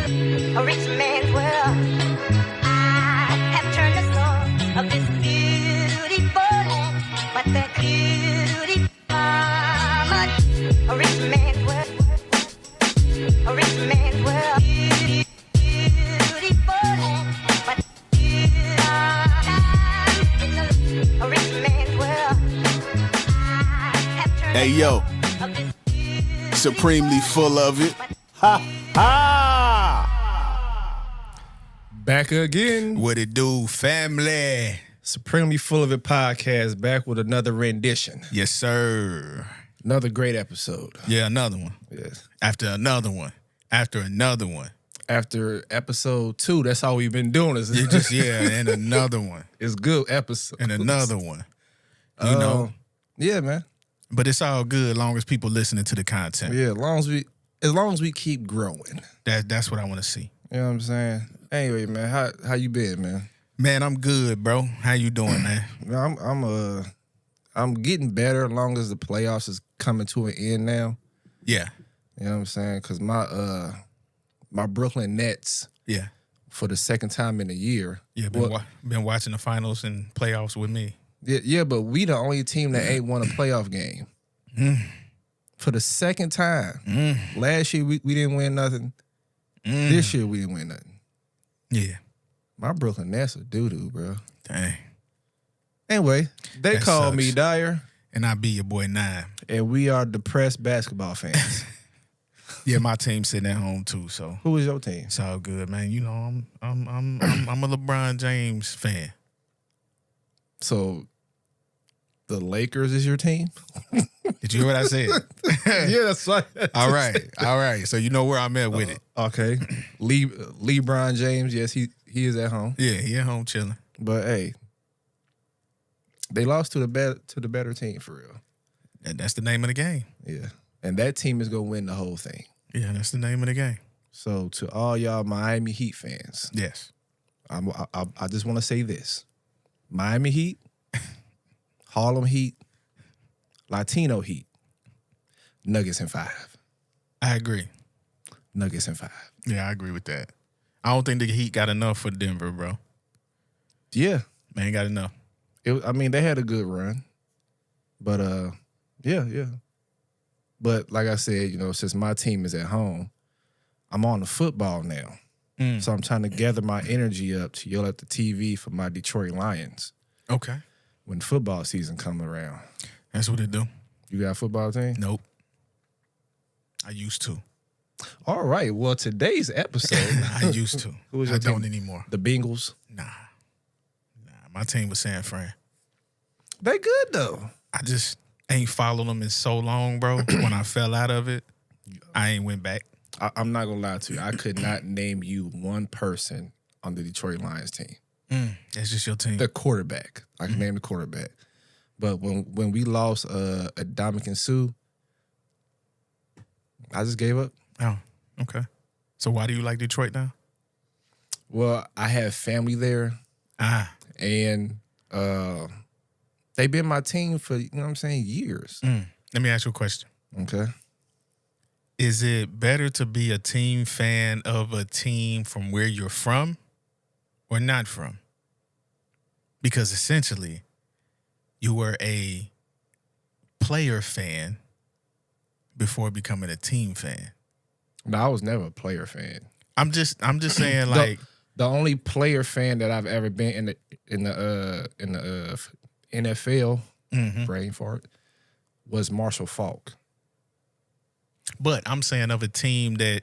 A rich man's world. I have turned the soul of this beautiful land, but that beauty mama. A rich man's world. A rich man's world. Beautiful land, but a rich man's world. I have turned Hey yo, of this beautiful supremely full of it. Ha ha! Back again. What it do, family? Supremely Full of It podcast back with another rendition. Yes, sir. Another great episode. Yeah, another one. Yes. After another one. After another one. After episode 2, that's all we've been doing. You just and another one. It's good episode. And another one. You know. Yeah, man. But it's all good as long as people listening to the content. Yeah, as long as we keep growing. That's what I want to see. You know what I'm saying? Anyway, man, how you been, man? Man, I'm good, bro. How you doing, man? I'm getting better as long as the playoffs is coming to an end now. Yeah. You know what I'm saying? Because my Brooklyn Nets, Yeah. for the second time in a year. Yeah, been watching the finals and playoffs with me. Yeah, but we the only team that ain't won a playoff game. For the second time. Last year, we didn't win nothing. This year, we didn't win nothing. Yeah. My Brooklyn Nets are doo-doo, bro. Dang. Anyway, they That call sucks. me Dyer, And I be your boy 9. and we are depressed basketball fans. Yeah, my team sitting at home too, so Who is your team? it's all good, man. You know, I'm a LeBron James fan. So, the Lakers is your team? Did you hear what I said? Yeah, that's right. All right. So you know where I'm at with it. Okay. LeBron James, yes, he is at home. Yeah, he at home chilling. But hey, they lost to the better team for real. And that's the name of the game. Yeah. And that team is gonna win the whole thing. Yeah, that's the name of the game. So to all y'all Miami Heat fans, Yes. I just want to say this: Miami Heat, Harlem Heat, Latino Heat, Nuggets in 5. I agree. Nuggets in 5. Yeah, I agree with that. I don't think the Heat got enough for Denver, bro. Yeah. They ain't got enough. They had a good run, but yeah. But like I said, you know, since my team is at home, I'm on the football now. So I'm trying to gather my energy up to yell at the TV for my Detroit Lions Okay. when football season come around. That's what it do. You got a football team? Nope. I used to. All right. Well, today's episode, I used to. Who was I your don't team? anymore. the Bengals. Nah. My team was San Fran. They good though. I just ain't followed them in so long, bro. When I fell out of it, I ain't went back. I'm not gonna lie to you. I could not name you one person on the Detroit Lions team. That's just your team. The quarterback. I can name the quarterback. But when we lost Dominican Sue, I just gave up. Oh, okay. So why do you like Detroit now? Well, I have family there, and they've been my team for, you know what I'm saying, years. Let me ask you a question. Okay. Is it better to be a team fan of a team from where you're from or not from? Because essentially, you were a player fan before becoming a team fan. No, I was never a player fan. I'm just saying, like, The only player fan that I've ever been in the NFL, brain fart, was Marshall Faulk. but I'm saying of a team that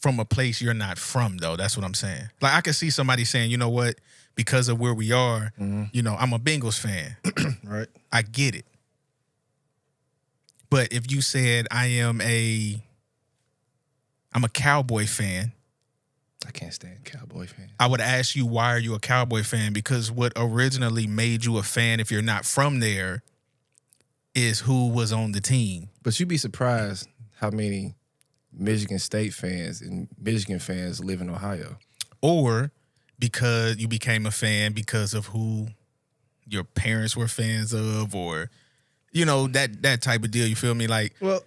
from a place you're not from, though. That's what I'm saying. Like, I could see somebody saying, you know what, because of where we are, you know, I'm a Bengals fan. Right. I get it. But if you said I'm a Cowboy fan, I can't stand Cowboy fans. I would ask you, why are you a Cowboy fan? Because what originally made you a fan, if you're not from there, is who was on the team. But you'd be surprised how many Michigan State fans and Michigan fans live in Ohio. Or because you became a fan because of who your parents were fans of, or, you know, that type of deal. You feel me? Like, Well,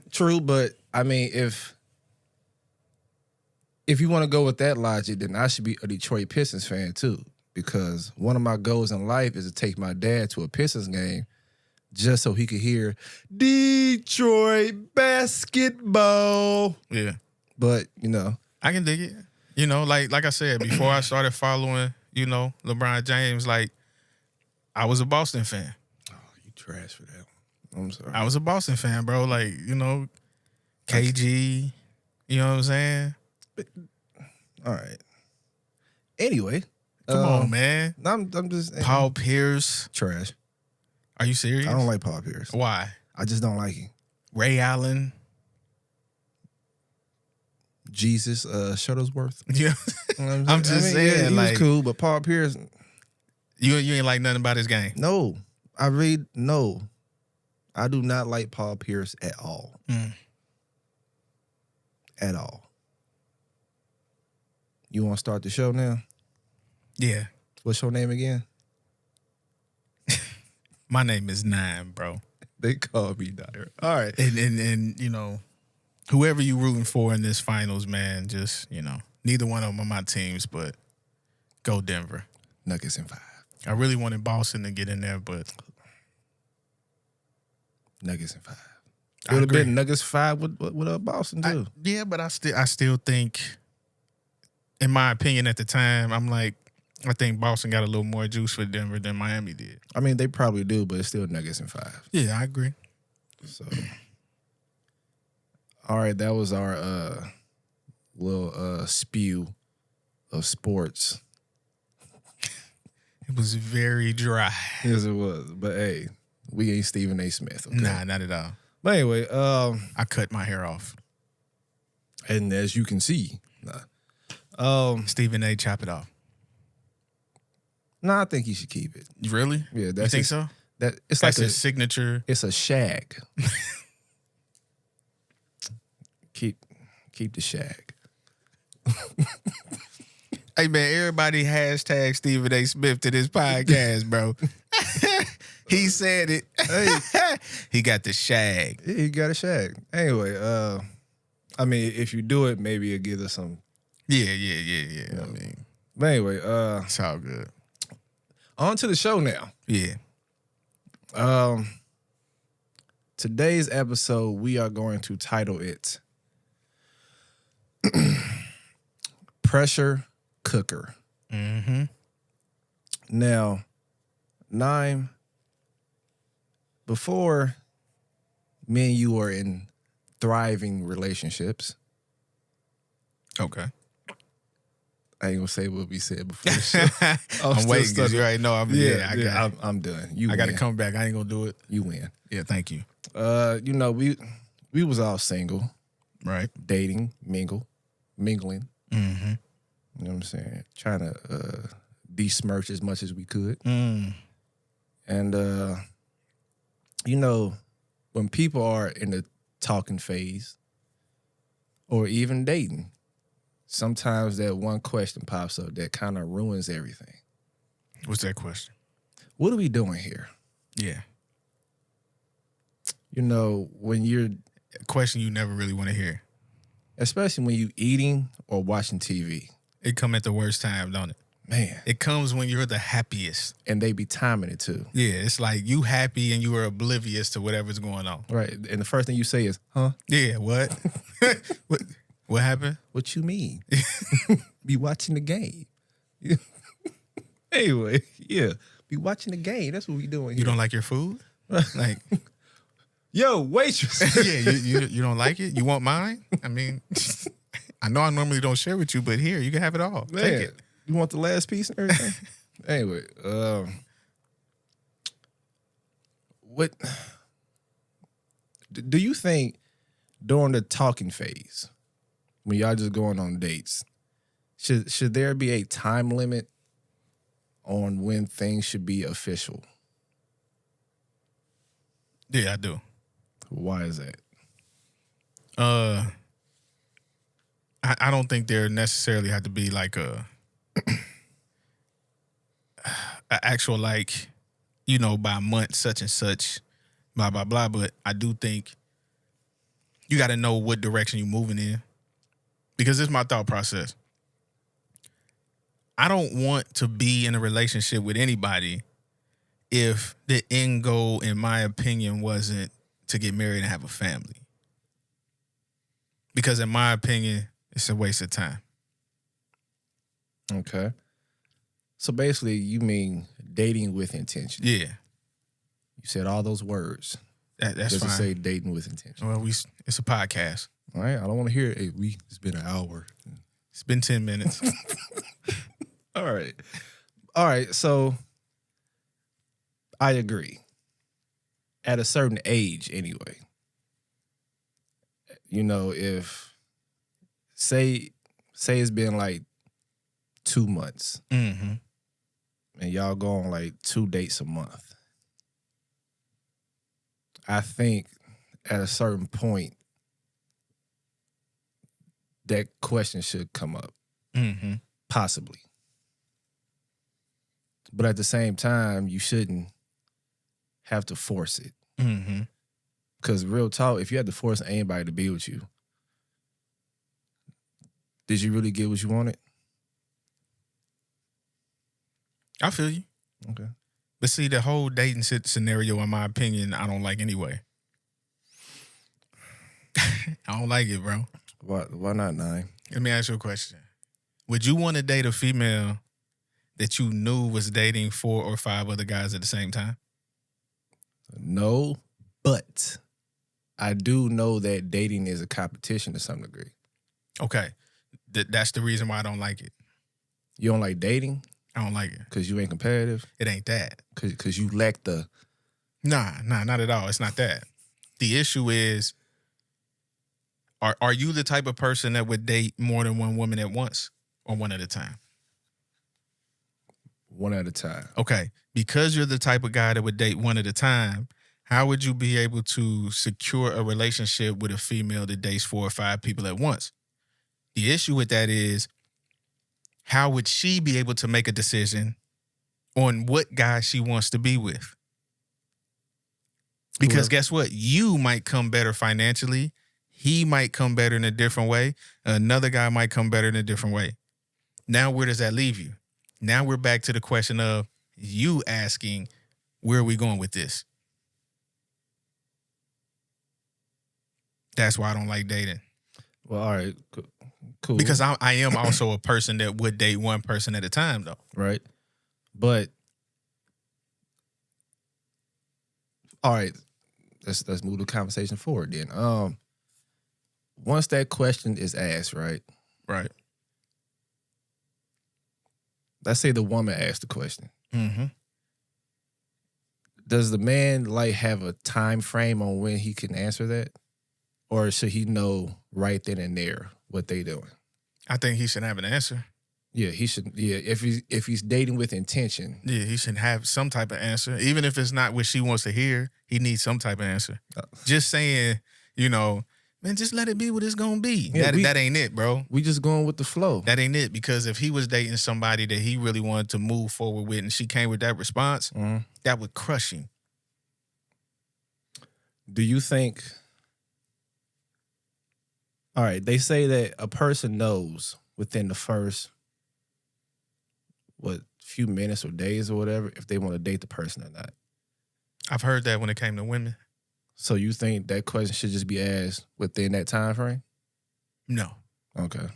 true, but I mean, if if you want to go with that logic, then I should be a Detroit Pistons fan too, because one of my goals in life is to take my dad to a Pistons game just so he could hear Detroit basketball. Yeah. But, you know. I can dig it. You know, like I said, before I started following, you know, LeBron James, like, I was a Boston fan. Oh, you trash for that. I'm sorry. I was a Boston fan, bro. Like, you know, KG, you know what I'm saying? All right. Anyway. Come on, man. I'm just. Paul Pierce. Trash. Are you serious? I don't like Paul Pierce. Why? I just don't like him. Ray Allen. Jesus Shuttlesworth. Yeah. You know what I'm just saying, yeah, he like, was cool, but Paul Pierce, you ain't like nothing about his game. no. No. I do not like Paul Pierce at all. Mm. At all. You want to start the show now? Yeah. What's your name again? My name is Nine, bro. They call me Dyer. All right. And you know, whoever you rooting for in this finals, man, just, you know, neither one of them are my teams, but go Denver. Nuggets in 5. I really wanted Boston to get in there, but Nuggets in 5. It I would have agree. been Nuggets 5 with Boston too. Yeah, but I still think, in my opinion at the time, I think Boston got a little more juice for Denver than Miami did. I mean, they probably do, but it's still Nuggets in 5. Yeah, I agree. So, all right, that was our little spew of sports. It was very dry. Yes, it was. But hey, we ain't Stephen A. Smith. Okay? Nah, not at all. But anyway, I cut my hair off. and as you can see, Stephen A. chop it off. I think you should keep it. Really? Yeah, You that's think his- so? That it's That's like his signature. it's a shag. keep the shag. Hey man, everybody hashtag Stephen A. Smith to this podcast, bro. He said it. Hey. He got the shag. Yeah, you got a shag. Anyway, I mean, if you do it, maybe it gives us some. Yeah. I mean, But anyway, it's all good. on to the show now. Yeah. Today's episode, we are going to title it Pressure Cooker. Mm-hmm. Now, Nime, before me and you were in thriving relationships, Okay. I ain't gonna say what we said before the show. I'm still waiting stuck because you already know I'm done. You I got to win. come back. I ain't gonna do it. You win. Yeah, thank you. You know, we was all single, Right. dating, mingling. Mm-hmm. You know what I'm saying? Trying to besmirch as much as we could. Mm. And you know, when people are in the talking phase or even dating, sometimes that one question pops up that kind of ruins everything. What's that question? What are we doing here? Yeah. You know, when you're, A question you never really want to hear. especially when you eating or watching TV, It come at the worst time, don't it? man, It comes when you're the happiest. and they be timing it too. Yeah, it's like you happy and you are oblivious to whatever's going on. Right. And the first thing you say is, huh? Yeah, what? what happened? What you mean? Be watching the game. Anyway, yeah. Be watching the game. That's what we doing here. You don't like your food? Like, Yo, waitress. yeah, you don't like it? You want mine? I mean, I know I normally don't share with you, but here, you can have it all. Man, Take it. you want the last piece and everything? Anyway, what do you think during the talking phase, when y'all just going on dates, should there be a time limit on when things should be official? Yeah, I do. Why is that? I don't think there necessarily have to be like a actual like, you know, by month such and such, blah blah blah. But I do think you got to know what direction you're moving in, because it's my thought process. I don't want to be in a relationship with anybody if the end goal, in my opinion, wasn't to get married and have a family. Because in my opinion, it's a waste of time. Okay. So basically, you mean dating with intention. Yeah. You said all those words. That's Does fine. it say dating with intention? Well, it's a podcast. All right. I don't want to hear it. Hey, it's been an hour. It's been 10 minutes. All right. All right. So I agree. At a certain age, anyway. You know, if say it's been like 2 months Mm-hmm. and y'all go on like 2 dates a month. I think at a certain point that question should come up. Mm-hmm. Possibly. But at the same time, you shouldn't have to force it. Mm-hmm. Because real talk, if you had to force anybody to be with you, did you really get what you wanted? I feel you. Okay. But see, the whole dating scenario, in my opinion, I don't like anyway. I don't like it, bro. Why not 9? Let me ask you a question. Would you want to date a female that you knew was dating 4 or 5 other guys at the same time? No, but I do know that dating is a competition to some degree. Okay. That's the reason why I don't like it. You don't like dating I don't like it. because you ain't competitive? It ain't that. Because you lack the... Nah, not at all. It's not that. The issue is, are you the type of person that would date more than one woman at once or one at a time? One at a time. Okay. Because you're the type of guy that would date one at a time, how would you be able to secure a relationship with a female that dates 4 or 5 people at once? The issue with that is, how would she be able to make a decision on what guy she wants to be with? Because guess what? You might come better financially. He might come better in a different way. Another guy might come better in a different way. Now, where does that leave you? Now we're back to the question of you asking, where are we going with this? That's why I don't like dating. Well, all right. Cool. Because I am also a person that would date one person at a time, though. Right. But all right, let's move the conversation forward then. Once that question is asked, right? Right. Let's say the woman asked the question. Mm-hmm. Does the man like have a time frame on when he can answer that? Or should he know right then and there what they doing? I think he should have an answer. Yeah, he should. Yeah, if he's dating with intention. Yeah, he should have some type of answer. Even if it's not what she wants to hear, he needs some type of answer. Just saying, man, just let it be what it's going to be. Yeah, that ain't it, bro. We just going with the flow. That ain't it. Because if he was dating somebody that he really wanted to move forward with and she came with that response, that would crush him. Do you think... All right, they say that a person knows within the first, few minutes or days or whatever, if they want to date the person or not. I've heard that when it came to women. So you think that question should just be asked within that time frame? No. Okay.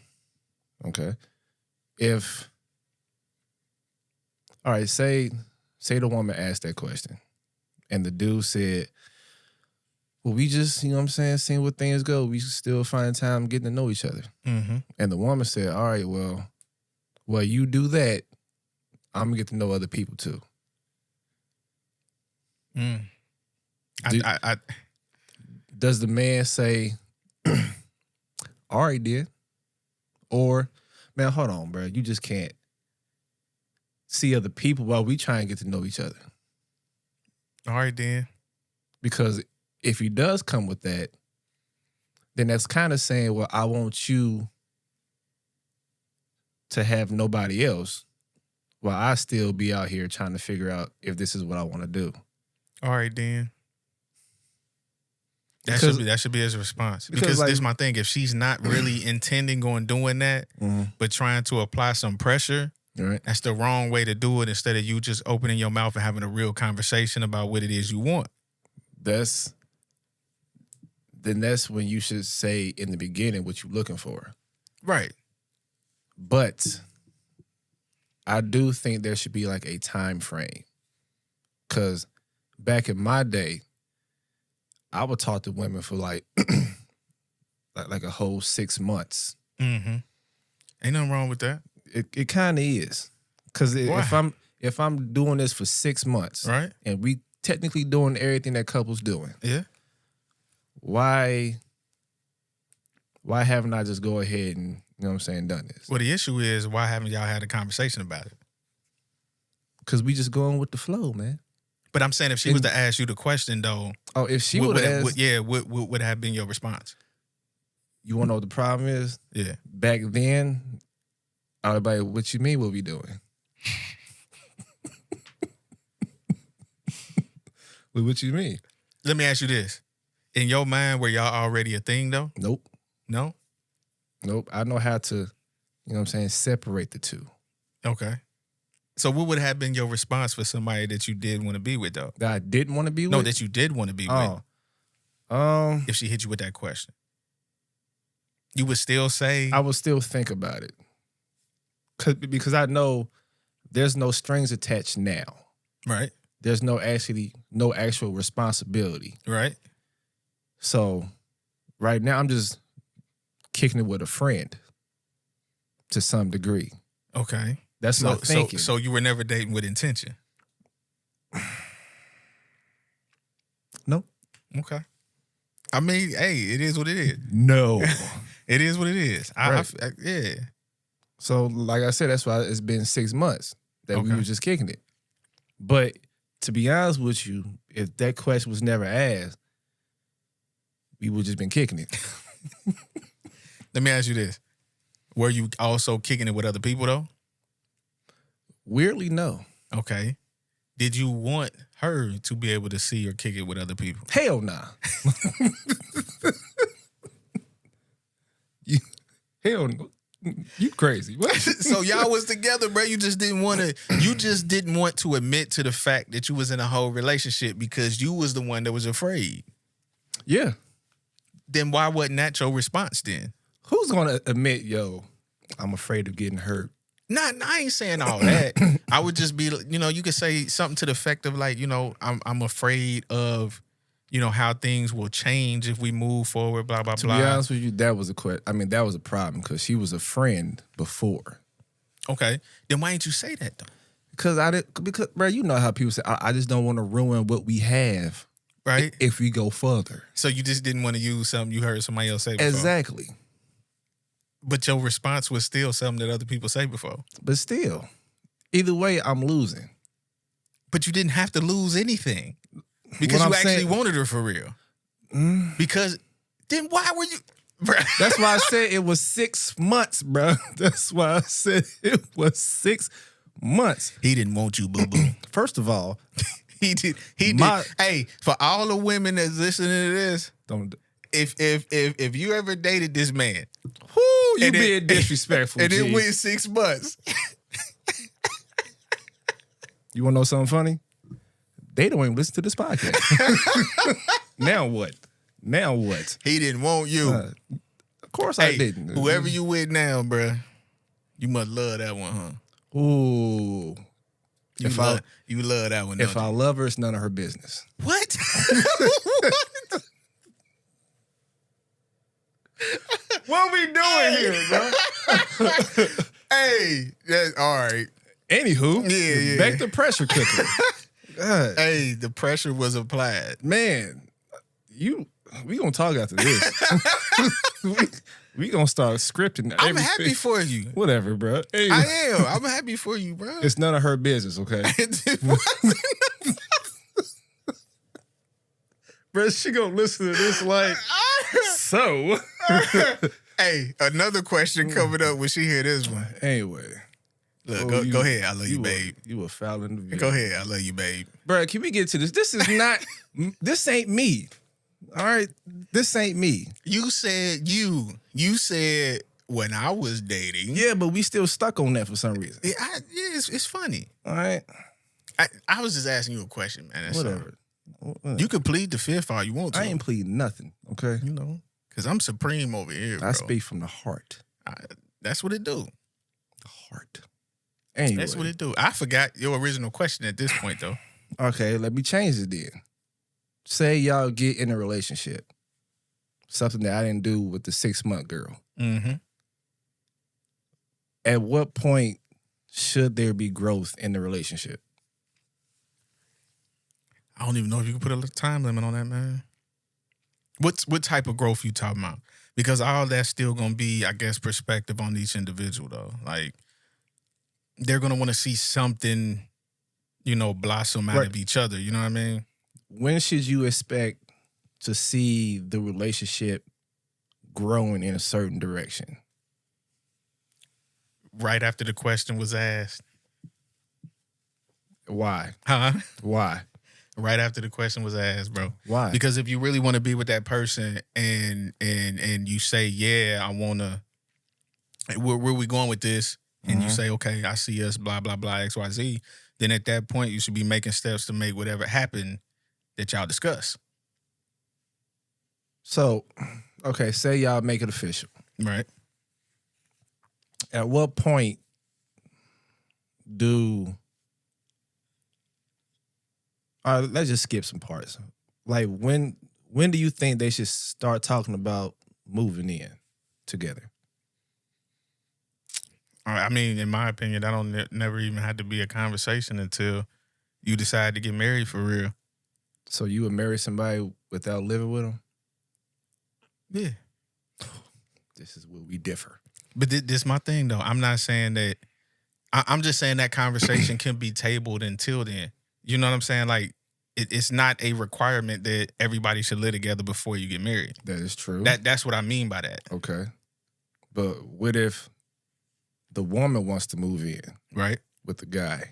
All right, say the woman asked that question and the dude said, well, we just, seeing what things go. We still find time getting to know each other. Mm-hmm. And the woman said, all right, well, you do that, I'm going to get to know other people too. Does the man say, all right, then? Or, man, hold on, bro. You just can't see other people while we try and get to know each other. All right, then. Because if he does come with that, then that's kind of saying, well, I want you to have nobody else while I still be out here trying to figure out if this is what I want to do. All right, then. That should be his response. Because like, this is my thing. If she's not really intending on doing that, but trying to apply some pressure, right. that's the wrong way to do it. Instead of you just opening your mouth and having a real conversation about what it is you want. That's when you should say in the beginning what you're looking for. Right. But I do think there should be like a time frame. Because back in my day, I would talk to women for like like a whole 6 months. Mm-hmm. Ain't nothing wrong with that. It kind of is. Because if I'm doing this for 6 months, right, and we technically doing everything that couples doing, yeah, why haven't I just go ahead and, you know what I'm saying, done this? Well, the issue is, why haven't y'all had a conversation about it? Because we just going with the flow, man. But I'm saying, if she was to ask you the question, though, if she would have asked, what would have been your response? You want to know what the problem is? Yeah. Back then, everybody, what you mean what we doing? What you mean? Let me ask you this. In your mind, were y'all already a thing, though? Nope. No? Nope. I know how to, you know what I'm saying, separate the two. Okay. So what would have been your response for somebody that you did want to be with, though? That I didn't want to be with? No, that you did want to be with. If she hit you with that question. You would still say? I would still think about it. Because I know there's no strings attached now. Right. There's no actual responsibility. Right. So right now I'm just kicking it with a friend to some degree. Okay. That's my thinking. So you were never dating with intention? Nope. Okay. I mean, hey, it is what it is. No. It is what it is. Right. Yeah. So like I said, that's why it's been 6 months that we were just kicking it. But to be honest with you, if that question was never asked, we would just been kicking it. Let me ask you this. Were you also kicking it with other people, though? Weirdly, no. Okay. Did you want her to be able to see or kick it with other people? Hell nah. Hell no. You crazy. What? So y'all was together, bro. You just didn't want to admit to the fact that you was in a whole relationship because you was the one that was afraid. Yeah. Then why wasn't that your response then? Who's gonna admit, yo, I'm afraid of getting hurt? Nah, I ain't saying all that. I would just be, you could say something to the effect of like, I'm afraid of, how things will change if we move forward, blah, blah, blah. To be honest with you, that was that was a problem because she was a friend before. Okay. Then why didn't you say that though? Because bro, you know how people say, I just don't want to ruin what we have. Right. If we go further. So you just didn't want to use something you heard somebody else say before. Exactly. But your response was still something that other people say before. But still, either way, I'm losing. But you didn't have to lose anything. Because you actually wanted her for real. Because then why were you... Bruh. That's why I said it was 6 months, bro. That's why I said it was 6 months. He didn't want you, boo-boo. First of all... He did. Hey, for all the women that's listening to this, if you ever dated this man... Whoo, you being disrespectful, and it went 6 months. You want to know something funny? They don't even listen to this podcast. Now what? He didn't want you. Of course I didn't. Whoever you with now, bruh, you must love that one, huh? Ooh. You love that one, If I love her, it's none of her business. What? What we doing here, bro? Hey, that's all right. Anywho, yeah. Back to pressure cooker. God. Hey, the pressure was applied. Man, we gonna talk after this. we gonna start scripting. I'm happy for you. Whatever, bro. Hey. I am. I'm happy for you, bro. It's none of her business, okay? Bro, she gonna listen to this like, so. Hey, another question coming up when she hear this one. Anyway. Look, go ahead. I love you, babe. You a foul individual. Go ahead. I love you, babe. Bro, can we get to this? This is not, this ain't me. All right, this ain't me. You said when I was dating. Yeah, but we still stuck on that for some reason. It's funny. All right, I was just asking you a question, man. That's whatever. all. You could plead the fifth all you want to. I ain't pleading nothing, okay? You know, because I'm supreme over here, bro. I speak from the heart. That's what it do. The heart. Anyway. That's what it do. I forgot your original question at this point, though. Okay, let me change it then. Say y'all get in a relationship. Something that I didn't do with the 6-month girl. Mm-hmm. At what point should there be growth in the relationship? I don't even know if you can put a time limit on that, man. What type of growth you talking about? Because all that's still going to be, I guess, perspective on each individual, though. Like, they're going to want to see something, blossom out of each other. You know what I mean? When should you expect to see the relationship growing in a certain direction? Right after the question was asked. Why? Huh? Why? Right after the question was asked, bro. Why? Because if you really want to be with that person and you say, yeah, I want to, where we going with this? And you say, okay, I see us, blah, blah, blah, X, Y, Z. Then at that point, you should be making steps to make whatever happen that y'all discuss. So, okay, say y'all make it official. Right. At what point let's just skip some parts. Like when do you think they should start talking about moving in together? I mean, in my opinion, that don't never even have to be a conversation until you decide to get married for real. So you would marry somebody without living with them? Yeah. This is where we differ. But this my thing, though. I'm not saying that. I'm just saying that conversation can be tabled until then. You know what I'm saying? Like, it's not a requirement that everybody should live together before you get married. That is true. That's what I mean by that. Okay. But what if the woman wants to move in, right, with the guy?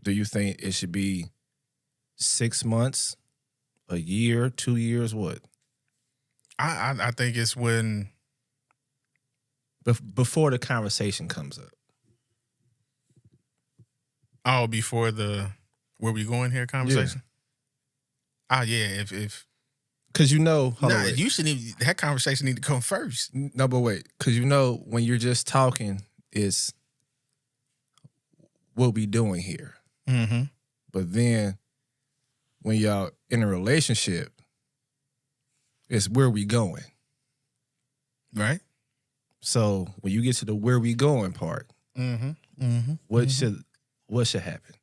Do you think it should be 6 months, a year, 2 years, what? I think it's when... Before the conversation comes up. Oh, before the where we going here conversation? Yeah. Oh, yeah, if... Because you shouldn't even, that conversation need to come first. No, but wait. Because when you're just talking, it's what we doing here. Mm-hmm. But then when y'all in a relationship, it's where we going. Right. So when you get to the where we going part, what should happen?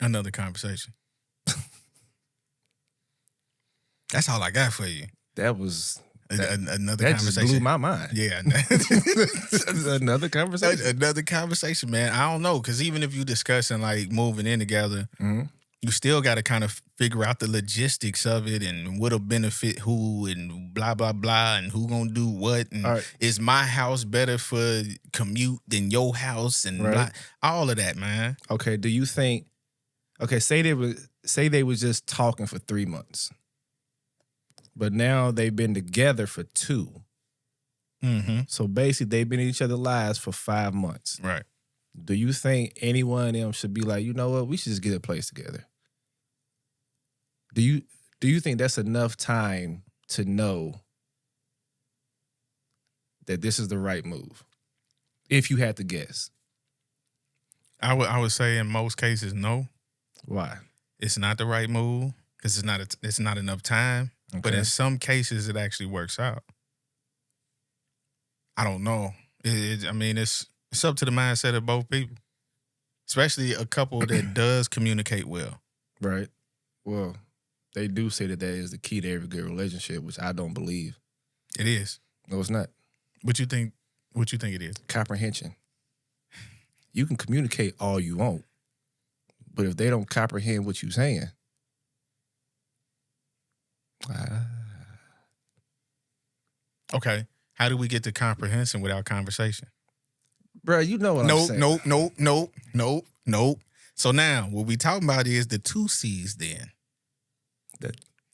Another conversation. That's all I got for you. That was another that conversation. Just blew my mind. Yeah. Another conversation. Another conversation, man. I don't know, because even if you discussing like moving in together, you still got to kind of figure out the logistics of it and what'll benefit who and blah, blah, blah, and who gonna do what. And is my house better for commute than your house and blah, all of that, man. Okay, do you think, say they was just talking for 3 months, but now they've been together for 2. Mm-hmm. So basically they've been in each other's lives for 5 months. Right. Do you think any one of them should be like, you know what, we should just get a place together? Do you think that's enough time to know that this is the right move? If you had to guess. I would say in most cases, no. Why? It's not the right move because it's not enough time. Okay. But in some cases, it actually works out. I don't know. It's up to the mindset of both people, especially a couple that does communicate well. Right. Well, they do say that is the key to every good relationship, which I don't believe. It is. No, it's not. What you think it is? Comprehension. You can communicate all you want, but if they don't comprehend what you're saying, okay. How do we get to comprehension without conversation? Bro, you know what I'm saying. Nope. So now what we talking about is the 2 C's then.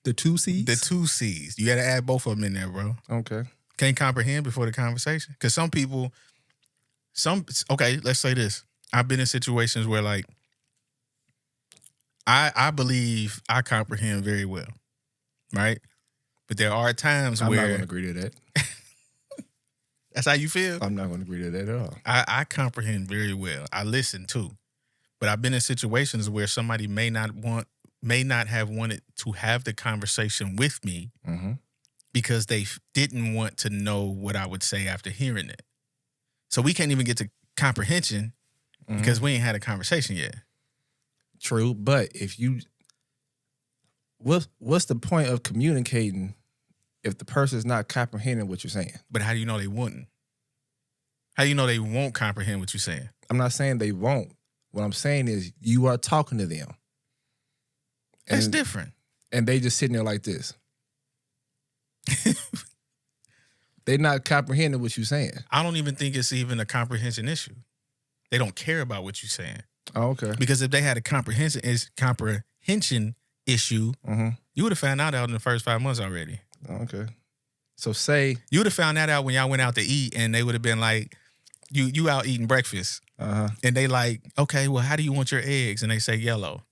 The 2 C's? The 2 C's. You got to add both of them in there, bro. Okay. Can't comprehend before the conversation. Because some people, okay, let's say this. I've been in situations where like, I believe I comprehend very well, right? But there are times I'm where... not going to agree to that. That's how you feel? I'm not going to agree to that at all. I comprehend very well. I listen too. But I've been in situations where somebody may not have wanted to have the conversation with me because they didn't want to know what I would say after hearing it. So we can't even get to comprehension because we ain't had a conversation yet. True, but if you, what's the point of communicating if the person's not comprehending what you're saying? But how do you know they wouldn't? How do you know they won't comprehend what you're saying? I'm not saying they won't. What I'm saying is you are talking to them. That's different. And they just sitting there like this. They're not comprehending what you're saying. I don't even think it's even a comprehension issue. They don't care about what you're saying. Oh, okay. Because if they had a comprehension issue, you would have found that out in the first 5 months already. Okay. So say... You would have found that out when y'all went out to eat and they would have been like, you out eating breakfast. And they like, okay, well, how do you want your eggs? And they say yellow.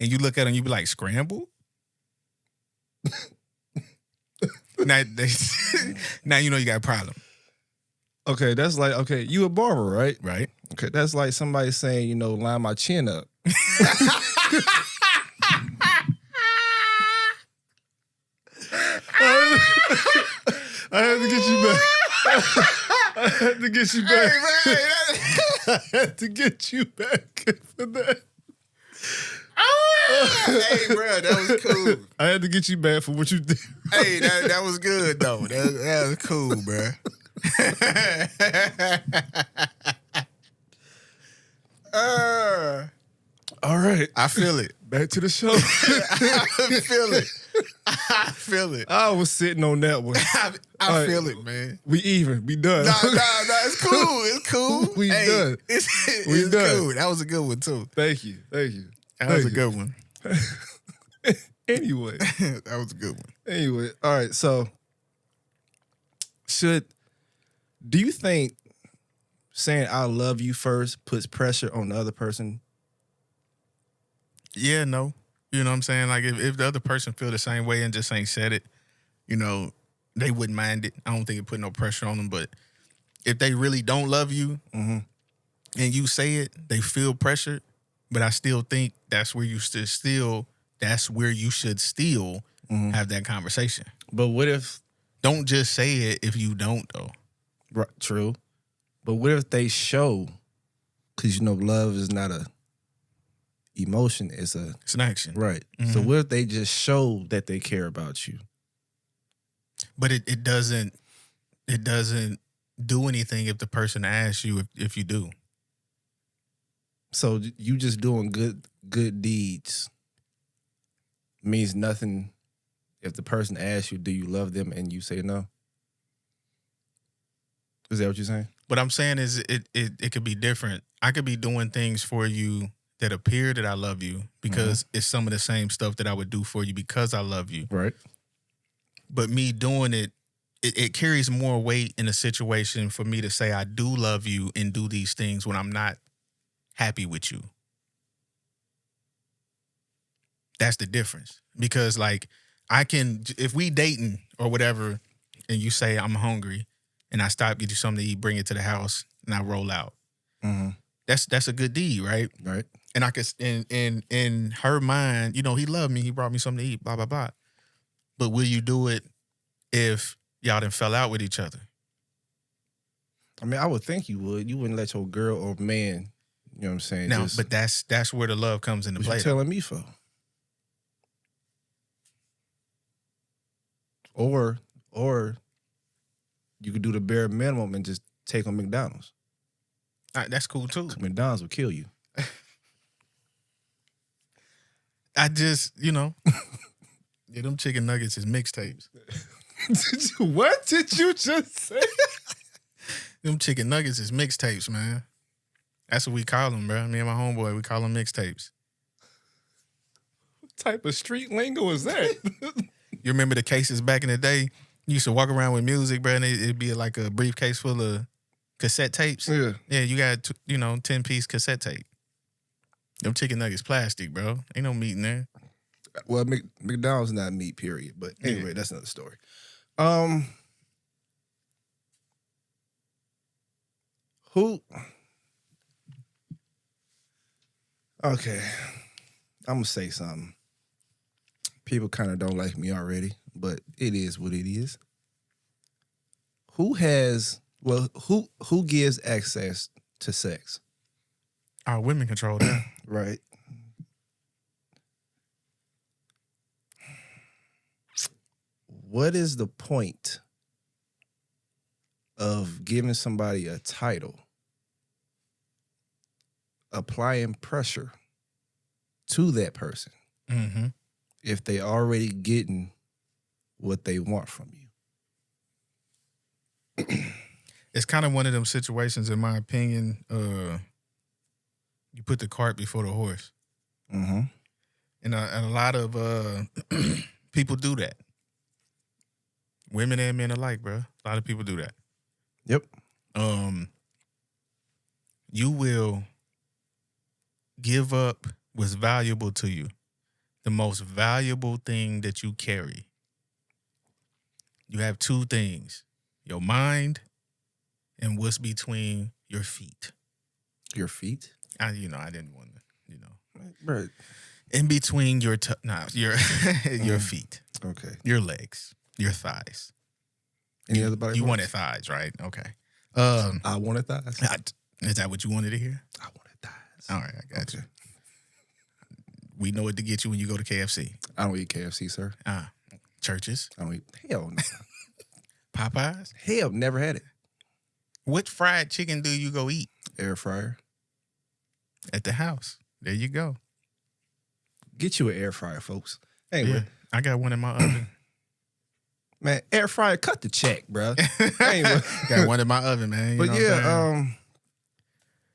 And you look at them, you be like, scrambled? Now you know you got a problem. Okay, that's like, okay, you a barber, right? Right. Okay, that's like somebody saying, you know, line my chin up. I had to get you back. I had to get you back. I had to get you back for that. Hey, bro, that was cool. I had to get you back for what you did. Hey, that was good, though. That was cool, bro. All right. I feel it. Back to the show. I feel it. I feel it. I was sitting on that one. I feel it, man. We even. We done. Nah, it's cool. It's cool. We done. It's done. cool. That was a good one, too. Thank you. That was a good one. Anyway. That was a good one. Anyway. All right. So, do you think saying I love you first puts pressure on the other person? Yeah, no. You know what I'm saying? Like, if the other person feel the same way and just ain't said it, you know, they wouldn't mind it. I don't think it put no pressure on them. But if they really don't love you and you say it, they feel pressured. But I still think that's where you should still have that conversation. But what if... Don't just say it if you don't, though. Right, true. But what if they show... Because, you know, love is not a emotion. It's an action. Right. So what if they just show that they care about you? But it doesn't do anything if the person asks you if you do. So you just doing good deeds means nothing if the person asks you, do you love them, and you say no? Is that what you're saying? What I'm saying is it could be different. I could be doing things for you that appear that I love you because it's some of the same stuff that I would do for you because I love you. Right. But me doing it carries more weight in a situation for me to say I do love you and do these things when I'm not happy with you. That's the difference. Because like if we dating or whatever and you say I'm hungry and I stop, get you something to eat, bring it to the house and I roll out. That's a good deed, right? Right. And I could in her mind, you know, he loved me, he brought me something to eat, blah, blah, blah. But will you do it if y'all done fell out with each other? I mean, I would think you would. You wouldn't let your girl or man, you know what I'm saying? No, but that's where the love comes into play. What you telling me for? Or you could do the bare minimum and just take on McDonald's. That's cool too. McDonald's will kill you. I just, you know, yeah, them chicken nuggets is mixtapes. What did you just say? Them chicken nuggets is mixtapes, man. That's what we call them, bro. Me and my homeboy, we call them mixtapes. What type of street lingo is that? You remember the cases back in the day? You used to walk around with music, bro, and it'd be like a briefcase full of cassette tapes. Yeah. Yeah, you got 10-piece cassette tape. Them chicken nuggets plastic, bro. Ain't no meat in there. Well, McDonald's not meat, period. But anyway, that's another story. Who? Okay, I'm gonna say something. People kind of don't like me already, but it is what it is. Who gives access to sex? Our women control that. Right. What is the point of giving somebody a title, applying pressure to that person Mm-hmm. if they already getting what they want from you? It's kind of one of them situations, in my opinion. You put the cart before the horse, Mm-hmm. and a lot of people do that. Women and men alike, bro. A lot of people do that. Yep. You will give up what's valuable to you, the most valuable thing that you carry. You have two things: your mind and what's between your feet. Your feet? I didn't want to, Right. in between your your feet, Okay. your legs, your thighs. Any other body You parts? wanted thighs, right? Okay. I wanted thighs. Is that what you wanted to hear? I wanted thighs. All right, I got you. Okay. We know what to get you when you go to KFC. I don't eat KFC, sir. Churches, I don't eat. Hell no. Popeyes. Hell, never had it. What fried chicken do you go eat? Air fryer. At the house. There you go. Get you an air fryer, folks. Anyway, Yeah, I got one in my oven. man, air fryer, cut the check, bro. Anyway. Got one in my oven, man. You But know what I'm saying?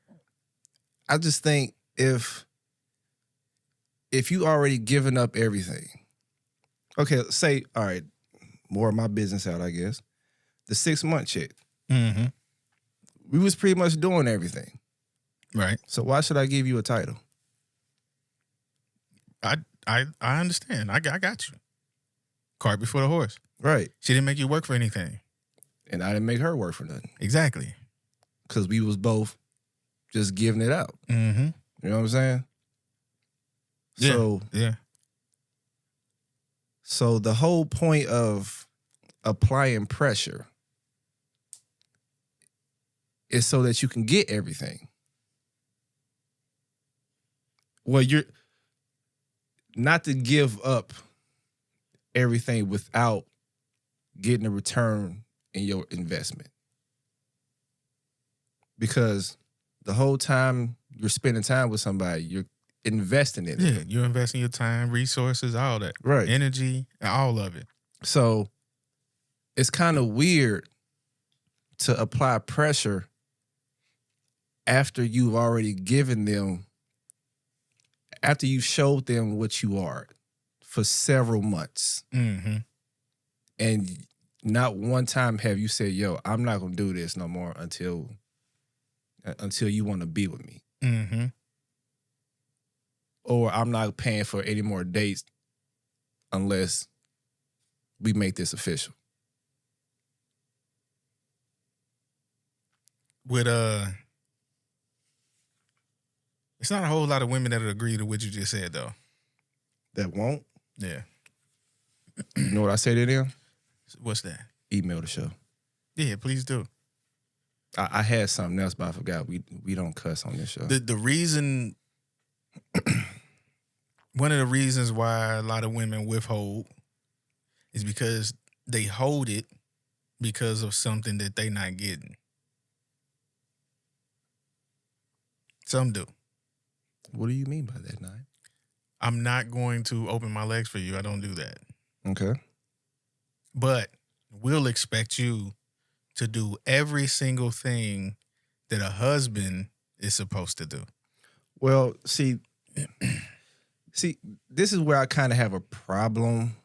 yeah, I just think if you already given up everything, okay, say, all right, more of my business out, I guess. The 6-month chick, Mm-hmm. we was pretty much doing everything. Right. So why should I give you a title? I understand. I got you. Cart before the horse. Right. She didn't make you work for anything. And I didn't make her work for nothing Exactly. because we was both just giving it out. Mm-hmm. You know what I'm saying? Yeah. So, Yeah. so the whole point of applying pressure is so that you can get everything. Well, you're not to give up everything without getting a return in your investment. Because the whole time you're spending time with somebody, you're investing in it. Yeah. You're investing your time, resources, all that. Right. Energy, all of it. So it's kind of weird to apply pressure after you've already given them, after you showed them what you are for several months. Mm-hmm. And not one time have you said, yo, I'm not going to do this no more until you want to be with me. Mm-hmm. Or I'm not paying for any more dates unless we make this official. With it's not a whole lot of women that would agree to what you just said, though. That won't? Yeah. You know what I say to them? What's that? Email the show. Yeah, please do. I had something else, but I forgot. We don't cuss on this show. The reason, one of the reasons why a lot of women withhold is because they hold it because of something that they not getting. Some do. What do you mean by that, Nye? I'm not going to open my legs for you. I don't do that. Okay. But we'll expect you to do every single thing that a husband is supposed to do. Well, see, this is where I kind of have a problem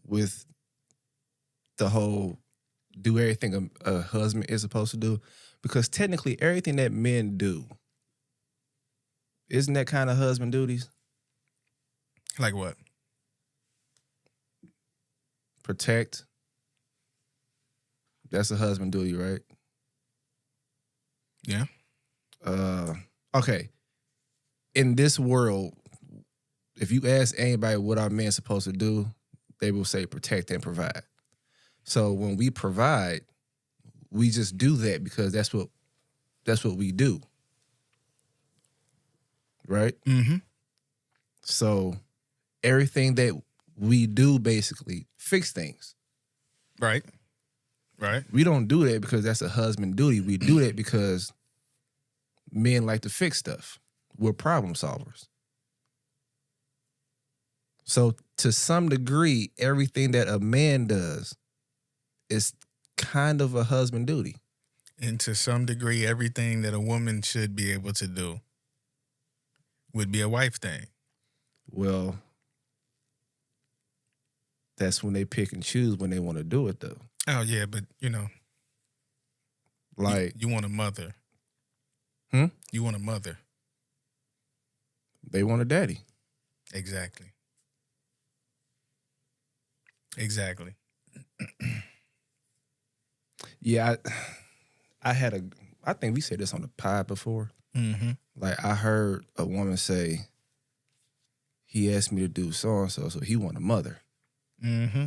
with the whole do everything a husband is supposed to do, because technically everything that men do, isn't that kind of husband duties? Like what? Protect. That's a husband duty, right? Yeah. Okay. In this world, if you ask anybody what are men supposed to do, they will say protect and provide. So when we provide, we just do that because that's what we do. Right? Mm-hmm. So everything that we do basically fix things. Right. Right. We don't do that because that's a husband duty. We do that because men like to fix stuff. We're problem solvers. So to some degree, everything that a man does is kind of a husband duty. And to some degree, everything that a woman should be able to do would be a wife thing. Well, that's when they pick and choose when they want to do it, though. Oh, yeah, but, Like, you want a mother. You want a mother. they want a daddy. Exactly. Exactly. Yeah, I think we said this on the pod before. Mm-hmm. Like, I heard a woman say, he asked me to do so-and-so, so he want a mother. Mm-hmm.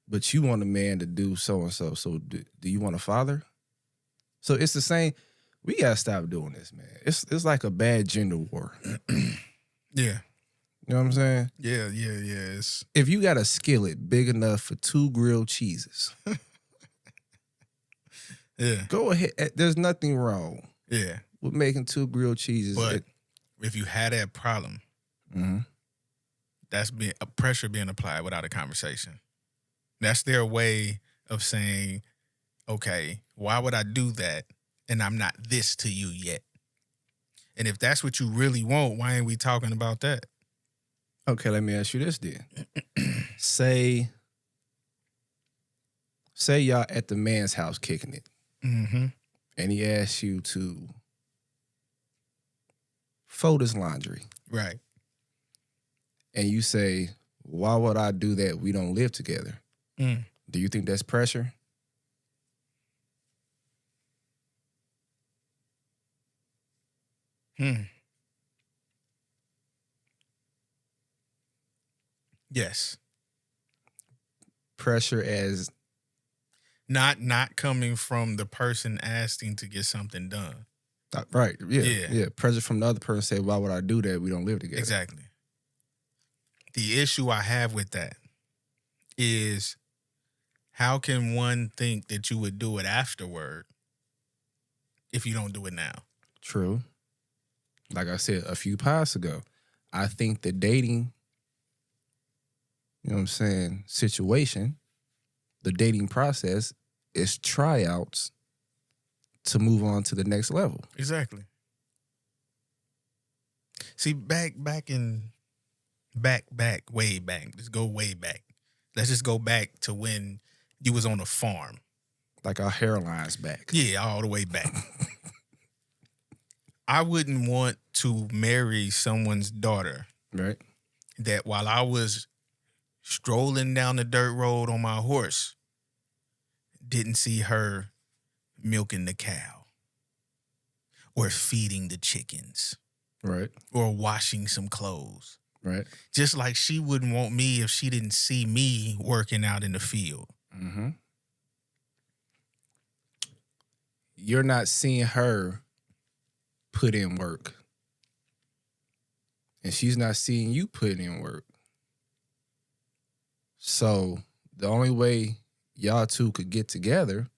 But you want a man to do so-and-so, so do you want a father? So it's the same. We got to stop doing this, man. It's like a bad gender war. Yeah. You know what I'm saying? Yeah. It's... If you got a skillet big enough for 2 grilled cheeses, yeah. go ahead. There's nothing wrong Yeah. with making 2 grilled cheeses. But if you had that problem, Mm-hmm. that's a pressure being applied without a conversation. That's their way of saying, okay, why would I do that? And I'm not this to you yet. And if that's what you really want, why ain't we talking about that? Okay, let me ask you this then. Say y'all at the man's house kicking it, Mm-hmm. and he asks you to fold his laundry, Right. and you say, why would I do that? We don't live together. Mm. Do you think that's pressure? Yes. Pressure as Not coming from the person asking to get something done. right, yeah, Yeah. yeah. Pressure from the other person say, why would I do that? We don't live together. Exactly. The issue I have with that is, how can one think that you would do it afterward if you don't do it now? True. Like I said a few pods ago, I think the dating, you know what I'm saying, situation, the dating process is tryouts to move on to the next level. Exactly. See, way back. Let's go way back. Let's just go back to when you was on a farm. Like our hairlines back. Yeah, all the way back. I wouldn't want to marry someone's daughter Right? that while I was strolling down the dirt road on my horse, didn't see her milking the cow or feeding the chickens Right. or washing some clothes. Right. Just like she wouldn't want me if she didn't see me working out in the field. Mm-hmm. You're not seeing her put in work. And she's not seeing you put in work. So the only way y'all two could get together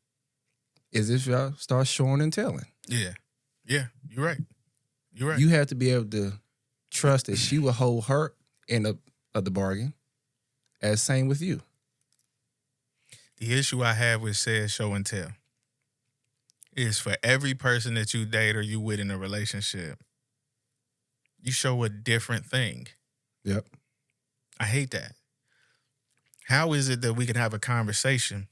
is if y'all start showing and telling. Yeah. Yeah, you're right. You're right. You have to be able to trust that she will hold her end of the bargain, as same with you. The issue I have with said show and tell is for every person that you date or you with in a relationship, you show a different thing. Yep. I hate that. How is it that we can have a conversation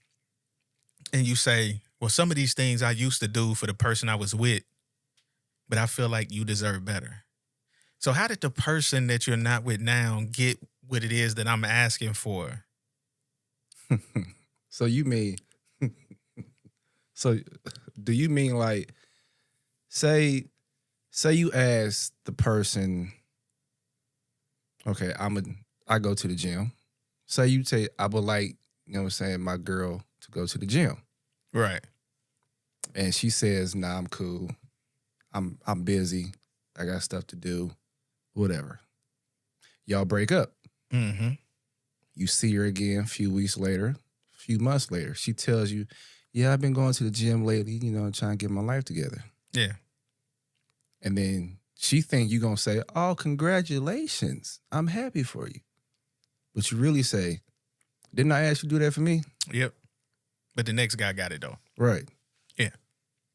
and you say, well, some of these things I used to do for the person I was with, but I feel like you deserve better. So how did the person that you're not with now get what it is that I'm asking for? So you mean, so do you mean like, say you ask the person, okay, I go to the gym. Say you say, I would like, you know what I'm saying, my girl to go to the gym. Right. And she says, nah, I'm cool. I'm busy. I got stuff to do. Whatever. Y'all break up. Mm-hmm. You see her again a few weeks later, a few months later. She tells you, yeah, I've been going to the gym lately, you know, trying to get my life together. Yeah. And then she think you going to say, oh, congratulations. I'm happy for you. But you really say, didn't I ask you to do that for me? Yep. But the next guy got it though. Right. Yeah.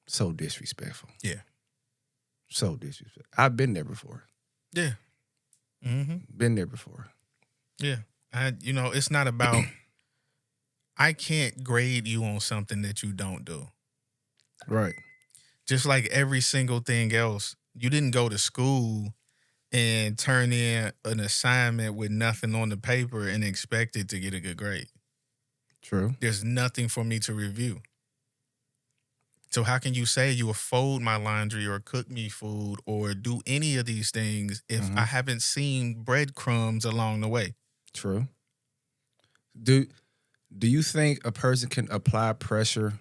So disrespectful. Yeah. So disrespectful. I've been there before. Yeah. Mm-hmm. Been there before. Yeah. It's not about, I can't grade you on something that you don't do. Right. Just like every single thing else, you didn't go to school and turn in an assignment with nothing on the paper and expect it to get a good grade. True. There's nothing for me to review. So how can you say you will fold my laundry or cook me food or do any of these things if I haven't seen breadcrumbs along the way? True. Do you think a person can apply pressure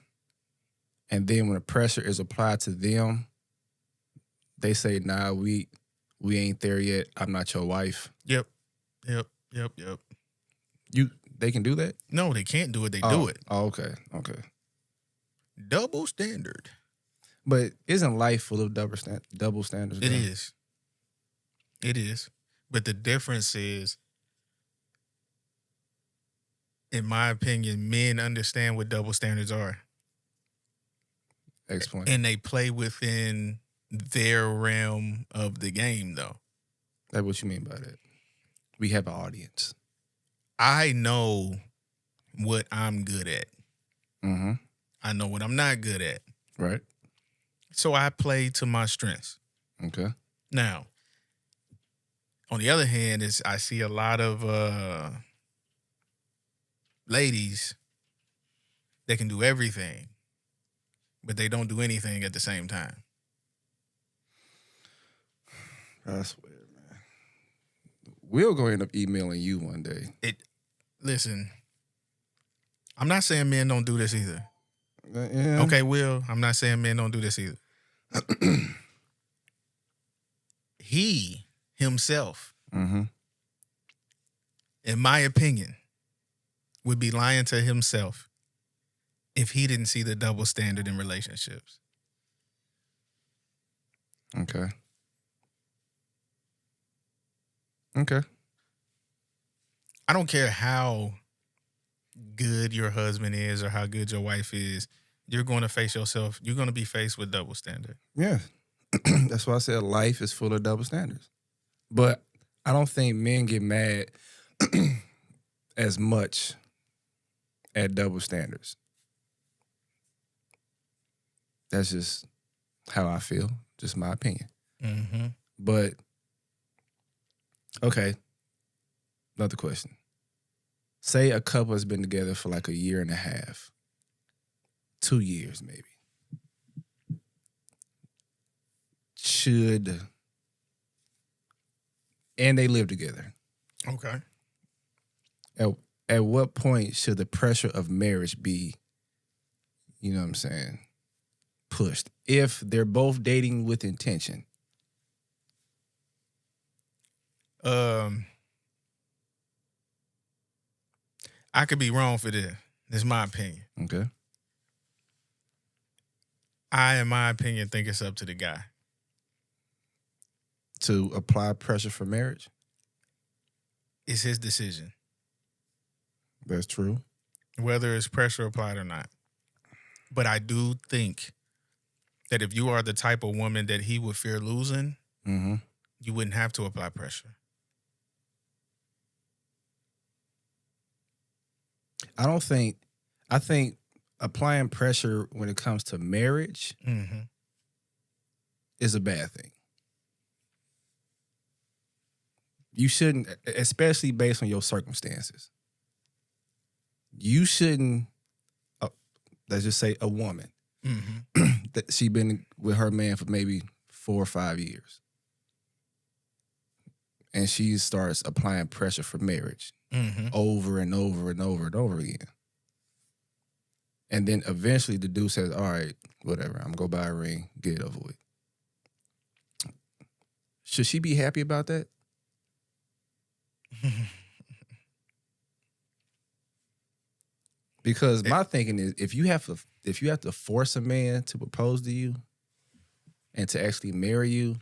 and then when the pressure is applied to them, they say, nah, we ain't there yet. I'm not your wife. Yep. They can do that? No, they can't do it. They do it. Oh, okay. Okay. Double standard. But isn't life full of double standards? It though? is. It is. But the difference is, in my opinion, men understand what double standards are. Explain. And they play within their realm of the game, though. That's what you mean by that. We have an audience. I know what I'm good at. Mm-hmm. I know what I'm not good at. Right. So I play to my strengths. Okay. Now, on the other hand, I see a lot of ladies that can do everything, but they don't do anything at the same time. That's weird, man. We're going to end up emailing you one day. Listen, I'm not saying men don't do this either. Yeah. Okay, Will, I'm not saying men don't do this either. He himself, Mm-hmm. in my opinion, would be lying to himself if he didn't see the double standard in relationships. Okay. Okay. I don't care how good your husband is or how good your wife is. You're going to face yourself. You're going to be faced with double standard. Yeah. That's why I said life is full of double standards. But I don't think men get mad as much at double standards. That's just how I feel. Just my opinion. Mm-hmm. But, okay. Another question. Say a couple has been together for like a year and a half. 2 years, maybe. And they live together. Okay. At what point should the pressure of marriage be, you know what I'm saying, pushed? If they're both dating with intention. I could be wrong for this. This is my opinion. Okay. In my opinion, think it's up to the guy. To apply pressure for marriage? It's his decision, That's true. whether it's pressure applied or not. But I do think that if you are the type of woman that he would fear losing, Mm-hmm. you wouldn't have to apply pressure. I think applying pressure when it comes to marriage Mm-hmm. is a bad thing. You shouldn't, especially based on your circumstances. You shouldn't, let's just say a woman, Mm-hmm. that she been with her man for maybe 4 or 5 years. And she starts applying pressure for marriage Mm-hmm. over and over and over and over again. And then eventually the dude says, all right, whatever, I'm going to go buy a ring, get it over with. Should she be happy about that? Because my thinking is, if you have to force a man to propose to you and to actually marry you,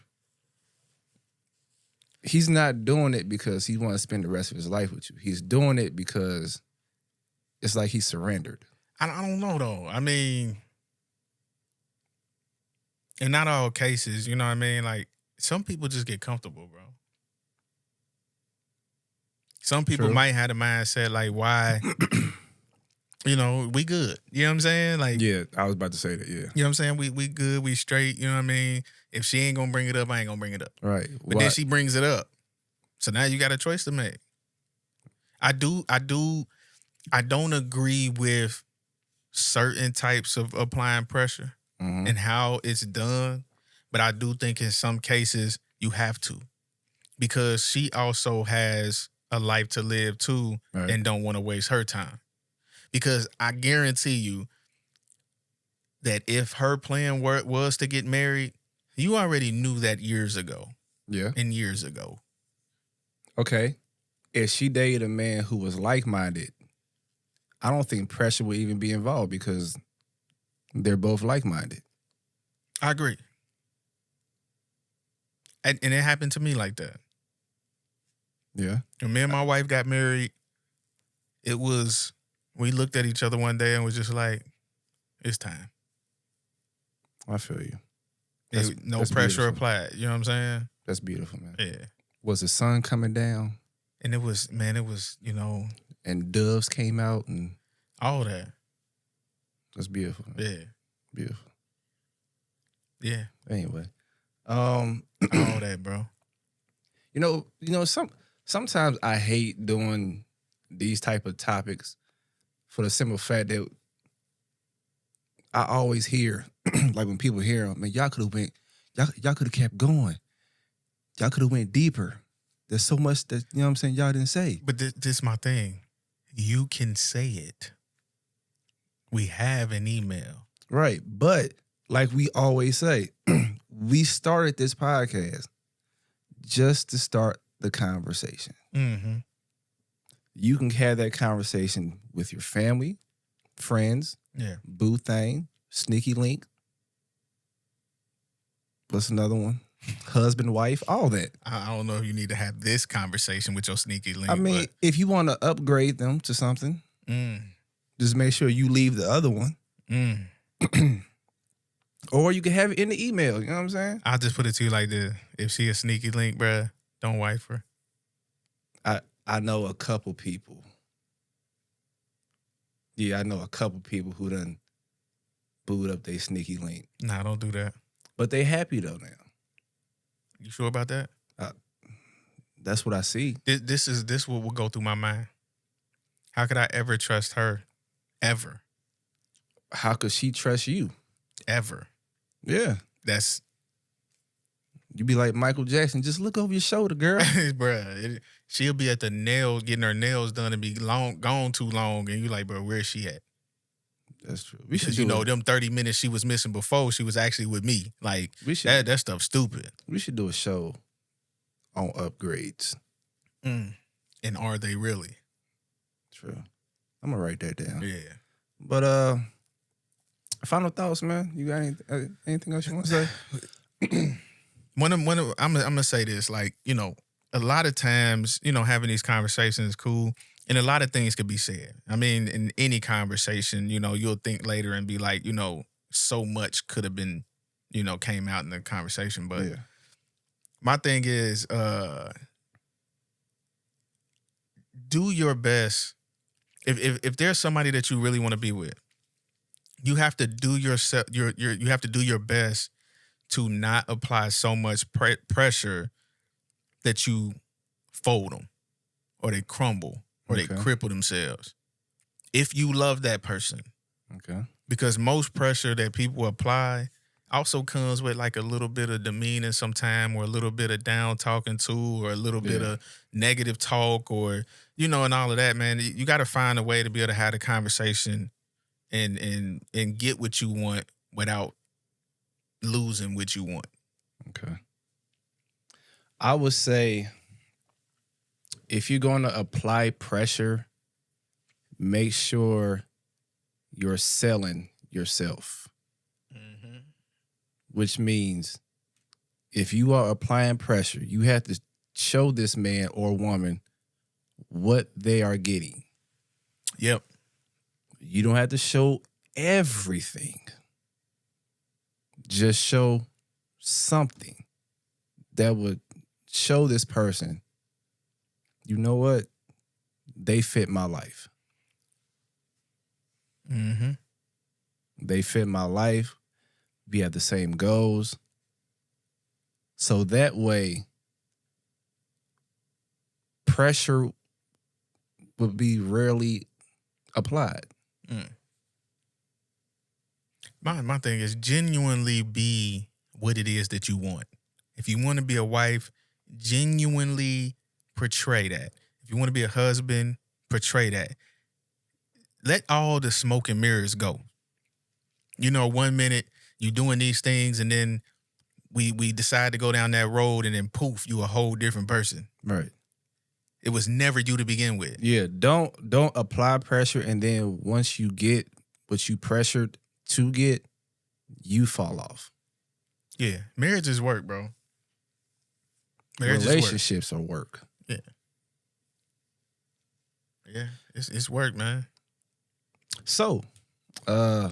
he's not doing it because he wants to spend the rest of his life with you. He's doing it because it's like he surrendered. I don't know though. I mean, in not all cases, you know what I mean? Like, some people just get comfortable, bro. Some people True. might have the mindset like, why, you know, we good. You know what I'm saying? Like, Yeah, I was about to say that, yeah. you know what I'm saying? We good, we straight, you know what I mean? If she ain't gonna bring it up, I ain't gonna bring it up. Right. But then she brings it up. So now you got a choice to make. I don't agree with certain types of applying pressure Mhm. and how it's done, but I do think in some cases you have to, because she also has a life to live too, Right. and don't want to waste her time. Because I guarantee you that if her plan was to get married, you already knew that years ago Yeah. and years ago. Okay. If she dated a man who was like-minded, I don't think pressure would even be involved because they're both like-minded. I agree. And it happened to me like that. Yeah. When me and my wife got married, we looked at each other one day and was just like, it's time. I feel you. No that's pressure beautiful. applied. You know what I'm saying? That's beautiful, man. Yeah. Was the sun coming down And it was, you know, and doves came out and all that. that's beautiful. Man. Yeah. Beautiful. Yeah. Anyway. All that, bro. Sometimes I hate doing these type of topics for the simple fact that I always hear, like when people hear them, man, y'all could have kept going. Y'all could have went deeper. There's so much that, you know what I'm saying, y'all didn't say. But this is my thing. You can say it. We have an email. Right. But like we always say, we started this podcast just to start the conversation. Mm-hmm. You can have that conversation with your family, friends, Yeah. Boo Thing, Sneaky Link. What's another one? Husband, wife, all that. I don't know if you need to have this conversation with your sneaky link. I mean, if you want to upgrade them to something, just make sure you leave the other one. Or you can have it in the email. You know what I'm saying? I'll just put it to you like this. If she a sneaky link, bruh, don't wife her. I know a couple people. Yeah, I know a couple people who done booed up their Sneaky Link. Nah, don't do that. But they happy though now. You sure about that? That's what I see. This what will go through my mind. How could I ever trust her? Ever. How could she trust you? Ever. Yeah. That's You be like Michael Jackson, just look over your shoulder, girl. bruh. She'll be at the nail getting her nails done and be gone too long, and you like, bro, where's she at? That's true. We Because should do them 30 minutes she was missing before, she was actually with me. Like, We should that stuff's stupid. we should do a show on upgrades. And are they really? True. I'm gonna write that down. Yeah. But final thoughts, man. You got anything else you want to say? I'm gonna say this, like, you know, a lot of times, you know, having these conversations is cool, and a lot of things could be said. I mean, in any conversation, you know, you'll think later and be like, you know, so much could have been came out in the conversation. But Yeah. my thing is, do your best. If there's somebody that you really want to be with, you have to do yourself. You have to do your best to not apply so much pressure that you fold them, or they crumble, or they Okay. cripple themselves. If you love that person, Okay. because most pressure that people apply also comes with like a little bit of demeanor sometime, or a little bit of down talking to, or a little bit Yeah. of negative talk, or and all of that, man. You got to find a way to be able to have the conversation and get what you want without losing what you want. Okay. I would say if you're going to apply pressure, make sure you're selling yourself. Which means if you are applying pressure, you have to show this man or woman what they are getting. Yep. You don't have to show everything. Just show something that would show this person, you know what? They fit my life. Mm-hmm. They fit my life. We have the same goals. So that way, pressure would be rarely applied. My thing is genuinely be what it is that you want. If you want to be a wife, genuinely portray that. If you want to be a husband, portray that. Let all the smoke and mirrors go. 1 minute you doing these things, and then we decide to go down that road, and then poof, you a whole different person. Right. It was never you to begin with. Yeah, don't apply pressure, and then once you get what you pressured to get, you fall off. Yeah, marriage is work, bro. Marriage is work. Relationships are work. Yeah, it's work, man. So, I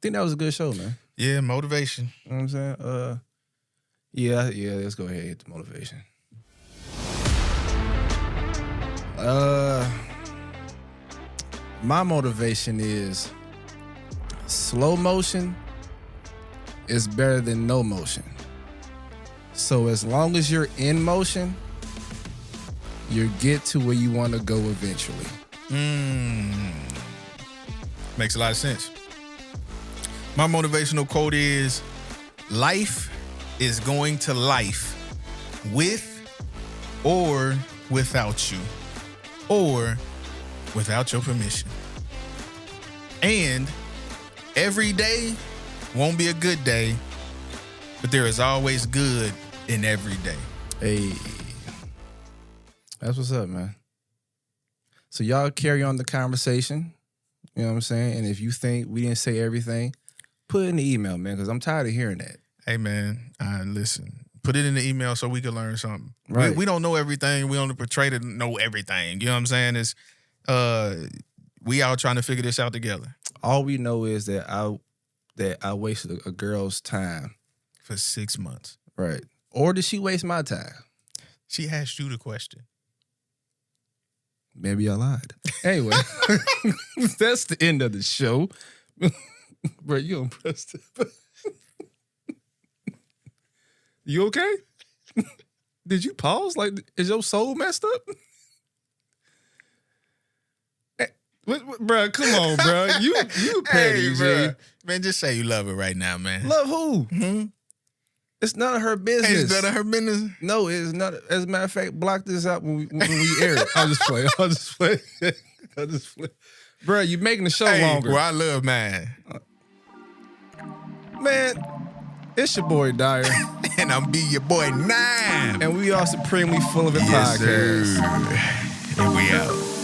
think that was a good show, man. Yeah, motivation. You know what I'm saying? Yeah, let's go ahead and hit the motivation. My motivation is slow motion is better than no motion. So as long as you're in motion, you get to where you want to go eventually. Makes a lot of sense. My motivational quote is, life is going to life with or without you, or without your permission. And every day won't be a good day, but there is always good in every day. Hey, that's what's up, man. So y'all carry on the conversation. You know what I'm saying? And if you think we didn't say everything, put it in the email, man, because I'm tired of hearing that. Hey, man, listen. Put it in the email so we can learn something. Right. We don't know everything. We only portray to know everything. You know what I'm saying? It's we all trying to figure this out together. All we know is that I wasted a girl's time. For 6 months. Right. Or did she waste my time? She asked you the question. Maybe I lied. Anyway, that's the end of the show. Bro, you impressed. You okay? Did you pause? Like, is your soul messed up? Bro, come on, bro. You petty, Hey, G. bro. Man, just say you love her right now, man. Love who? Hmm? It's none of her business. Hey, it's none of her business. No, it's not. As a matter of fact, block this out when we air it. I'll just play. I'll just play. Bro, you making the show longer. Well, I love mine. Man, it's your boy Dyer. And I'm be your boy 9. And we are Supremely Full of It Yes, Podcast. sir. And we out.